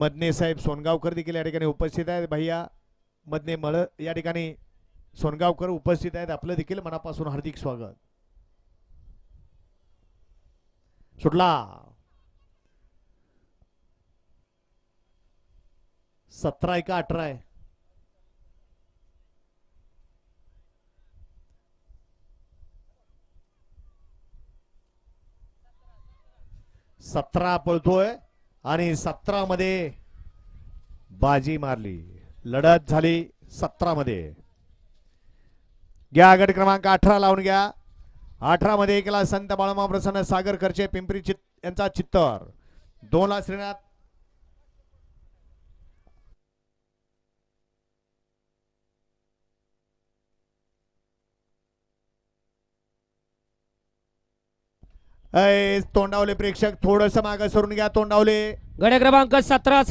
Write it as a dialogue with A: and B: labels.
A: मदने साहेब सोनगावकर देखील या ठिकाणी उपस्थित आहेत. भैया मदने मळ या ठिकाणी सोनगावकर उपस्थित आहेत. आपलं देखील मनापासून हार्दिक स्वागत. सुटला 17-18 आहे. 17 पळतोय आणि 17 मध्ये बाजी मारली. लढत झाली 17 मध्ये. घ्या गट क्रमांक 18 लावून घ्या. 18 मध्ये केला संत बाळमा प्रसन्न सागर खर्चे पिंपरी यांचा चित्तर. 2 ला श्रीनाथ तोंडावले प्रेक्षक थोडस मागे सरून घ्या. तोंडावले
B: गड क्रमांक 17